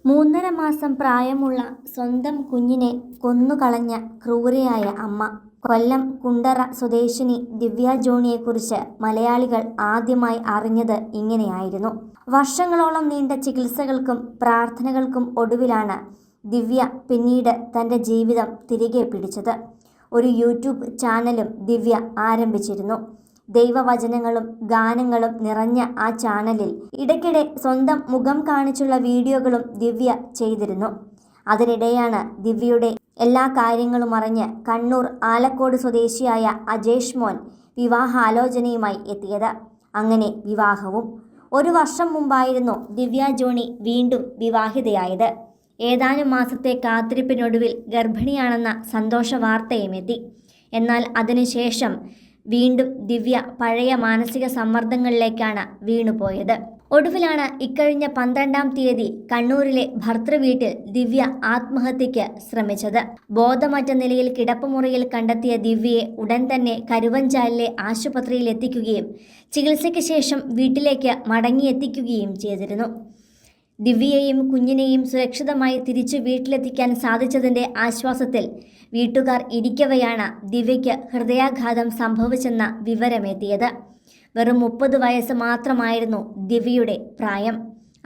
3.5 മാസം പ്രായമുള്ള സ്വന്തം കുഞ്ഞിനെ കൊന്നുകളഞ്ഞ ക്രൂരയായ അമ്മ. കൊല്ലം കുണ്ടറ സ്വദേശിനി ദിവ്യ ജോണിയെക്കുറിച്ച് മലയാളികൾ ആദ്യമായി അറിഞ്ഞത് ഇങ്ങനെയായിരുന്നു. വർഷങ്ങളോളം നീണ്ട ചികിത്സകൾക്കും പ്രാർത്ഥനകൾക്കും ഒടുവിലാണ് ദിവ്യ പിന്നീട് തൻ്റെ ജീവിതം തിരികെ പിടിച്ചത്. ഒരു യൂട്യൂബ് ചാനലും ദിവ്യ ആരംഭിച്ചിരുന്നു. ദൈവവചനങ്ങളും ഗാനങ്ങളും നിറഞ്ഞ ആ ചാനലിൽ ഇടയ്ക്കിടെ സ്വന്തം മുഖം കാണിച്ചുള്ള വീഡിയോകളും ദിവ്യ ചെയ്തിരുന്നു. അതിനിടെയാണ് ദിവ്യയുടെ എല്ലാ കാര്യങ്ങളും അറിഞ്ഞ് കണ്ണൂർ ആലക്കോട് സ്വദേശിയായ അജേഷ് മോൻ വിവാഹാലോചനയുമായി എത്തിയത്. അങ്ങനെ വിവാഹവും. 1 വർഷം മുമ്പായിരുന്നു ദിവ്യ ജോണി വീണ്ടും വിവാഹിതയായത്. ഏതാനും മാസത്തെ കാത്തിരിപ്പിനൊടുവിൽ ഗർഭിണിയാണെന്ന സന്തോഷ വാർത്തയുമെത്തി. എന്നാൽ അതിനുശേഷം വീണ്ടും ദിവ്യ പഴയ മാനസിക സമ്മർദ്ദങ്ങളിലേക്കാണ് വീണുപോയത്. ഒടുവിലാണ് ഇക്കഴിഞ്ഞ 12-ാം തീയതി കണ്ണൂരിലെ ഭർതൃവീട്ടിൽ ദിവ്യ ആത്മഹത്യയ്ക്ക് ശ്രമിച്ചത്. ബോധമറ്റ നിലയിൽ കിടപ്പുമുറിയിൽ കണ്ടെത്തിയ ദിവ്യയെ ഉടൻ തന്നെ കരുവഞ്ചാലിലെ ആശുപത്രിയിൽ എത്തിക്കുകയും ചികിത്സയ്ക്ക് ശേഷം വീട്ടിലേക്ക് മടങ്ങിയെത്തിക്കുകയും ചെയ്തിരുന്നു. ദിവ്യയെയും കുഞ്ഞിനെയും സുരക്ഷിതമായി തിരിച്ചു വീട്ടിലെത്തിക്കാൻ സാധിച്ചതിൻ്റെ ആശ്വാസത്തിൽ വീട്ടുകാർ ഇരിക്കവെയാണ് ദിവ്യയ്ക്ക് ഹൃദയാഘാതം സംഭവിച്ചെന്ന വിവരമെത്തിയത്. വെറും 30 വയസ്സ് മാത്രമായിരുന്നു ദിവ്യയുടെ പ്രായം.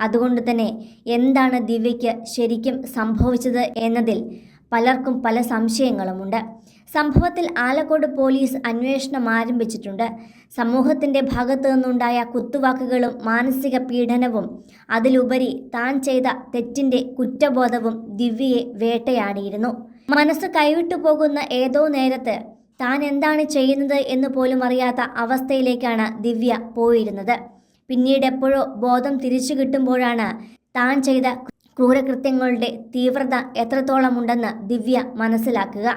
അതുകൊണ്ട് തന്നെ എന്താണ് ദിവ്യയ്ക്ക് ശരിക്കും സംഭവിച്ചത് എന്നതിൽ പലർക്കും പല സംശയങ്ങളുമുണ്ട്. സംഭവത്തിൽ ആലക്കോട് പോലീസ് അന്വേഷണം ആരംഭിച്ചിട്ടുണ്ട്. സമൂഹത്തിൻ്റെ ഭാഗത്തു നിന്നുണ്ടായ കുത്തുവാക്കുകളും മാനസിക പീഡനവും അതിലുപരി താൻ ചെയ്ത തെറ്റിൻ്റെ കുറ്റബോധവും ദിവ്യയെ വേട്ടയാടിയിരുന്നു. മനസ്സ് കൈവിട്ടു പോകുന്ന ഏതോ നേരത്ത് താൻ എന്താണ് ചെയ്യുന്നത് എന്ന് പോലും അറിയാത്ത അവസ്ഥയിലേക്കാണ് ദിവ്യ പോയിരുന്നത്. പിന്നീട് എപ്പോഴോ ബോധം തിരിച്ചു കിട്ടുമ്പോഴാണ് താൻ ചെയ്ത ക്രൂരകൃത്യങ്ങളുടെ തീവ്രത എത്രത്തോളമുണ്ടെന്ന് ദിവ്യ മനസ്സിലാക്കുക.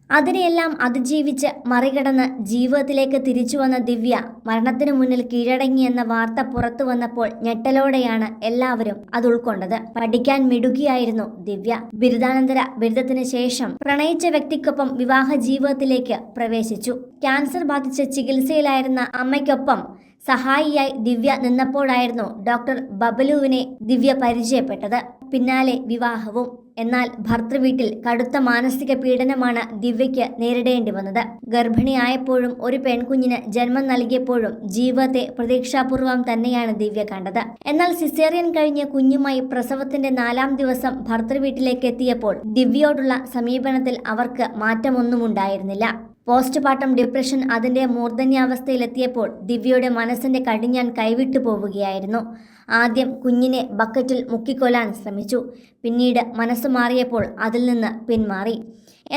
അതിനെയെല്ലാം അതിജീവിച്ച് മറികടന്ന് ജീവിതത്തിലേക്ക് തിരിച്ചു വന്ന ദിവ്യ മരണത്തിനു മുന്നിൽ കീഴടങ്ങിയെന്ന വാർത്ത പുറത്തു വന്നപ്പോൾ ഞെട്ടലോടെയാണ് എല്ലാവരും അത് ഉൾക്കൊണ്ടത്. പഠിക്കാൻ മിടുക്കിയായിരുന്നു ദിവ്യ. ബിരുദാനന്തര ബിരുദത്തിന് ശേഷം പ്രണയിച്ച വ്യക്തിക്കൊപ്പം വിവാഹ ജീവിതത്തിലേക്ക് പ്രവേശിച്ചു. ക്യാൻസർ ബാധിച്ച് ചികിത്സയിലായിരുന്ന അമ്മയ്ക്കൊപ്പം സഹായിയായി ദിവ്യ നിന്നപ്പോഴായിരുന്നു ഡോക്ടർ ബബലുവിനെ ദിവ്യ പരിചയപ്പെട്ടത്. പിന്നാലെ വിവാഹവും. എന്നാൽ ഭർതൃവീട്ടിൽ കടുത്ത മാനസിക പീഡനമാണ് ദിവ്യയ്ക്ക് നേരിടേണ്ടി വന്നത്. ഗർഭിണിയായപ്പോഴും ഒരു പെൺകുഞ്ഞിന് ജന്മം നൽകിയപ്പോഴും ജീവിതത്തെ പ്രതീക്ഷാപൂർവം തന്നെയാണ് ദിവ്യ കണ്ടത്. എന്നാൽ സിസേറിയൻ കഴിഞ്ഞ് കുഞ്ഞുമായി പ്രസവത്തിന്റെ 4-ാം ദിവസം ഭർതൃവീട്ടിലേക്ക് എത്തിയപ്പോൾ ദിവ്യയോടുള്ള സമീപനത്തിൽ അവർക്ക് മാറ്റമൊന്നും ഉണ്ടായിരുന്നില്ല. പോസ്റ്റ്മോർട്ടം ഡിപ്രഷൻ അതിൻ്റെ മൂർധന്യാവസ്ഥയിലെത്തിയപ്പോൾ ദിവ്യയുടെ മനസ്സിൻ്റെ കടിഞ്ഞാൻ കൈവിട്ടു പോവുകയായിരുന്നു. ആദ്യം കുഞ്ഞിനെ ബക്കറ്റിൽ മുക്കിക്കൊല്ലാൻ ശ്രമിച്ചു. പിന്നീട് മനസ്സ് മാറിയപ്പോൾ അതിൽ നിന്ന് പിന്മാറി.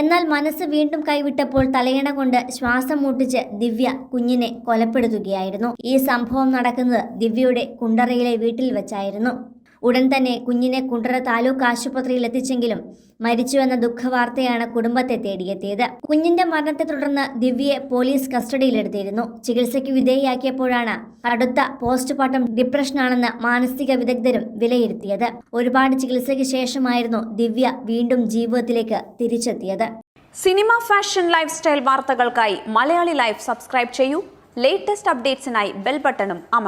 എന്നാൽ മനസ്സ് വീണ്ടും കൈവിട്ടപ്പോൾ തലയണ കൊണ്ട് ശ്വാസം മുട്ടിച്ച് ദിവ്യ കുഞ്ഞിനെ കൊലപ്പെടുത്തുകയായിരുന്നു. ഈ സംഭവം നടക്കുന്നത് ദിവ്യയുടെ കുണ്ടറയിലെ വീട്ടിൽ വെച്ചായിരുന്നു. ഉടൻ തന്നെ കുഞ്ഞിനെ കുണ്ടറ താലൂക്ക് ആശുപത്രിയിൽ എത്തിച്ചെങ്കിലും മരിച്ചുവെന്ന ദുഃഖവാർത്തയാണ് കുടുംബത്തെ തേടിയെത്തിയത്. കുഞ്ഞിന്റെ മരണത്തെ തുടർന്ന് ദിവ്യയെ പോലീസ് കസ്റ്റഡിയിലെടുത്തിരുന്നു. ചികിത്സയ്ക്ക് വിധേയയാക്കിയപ്പോഴാണ് കടുത്ത പോസ്റ്റ്മോർട്ടം ഡിപ്രഷനാണെന്ന് മാനസിക വിദഗ്ധരും വിലയിരുത്തിയത്. ഒരുപാട് ചികിത്സയ്ക്ക് ശേഷമായിരുന്നു ദിവ്യ വീണ്ടും ജീവിതത്തിലേക്ക് തിരിച്ചെത്തിയത്. സിനിമ, ഫാഷൻ, ലൈഫ് സ്റ്റൈൽ വാർത്തകൾക്കായി മലയാളി ലൈഫ് സബ്സ്ക്രൈബ് ചെയ്യൂ. ലേറ്റസ്റ്റ് അപ്ഡേറ്റ്സിനായി ബെൽ ബട്ടണും അമർത്തുക.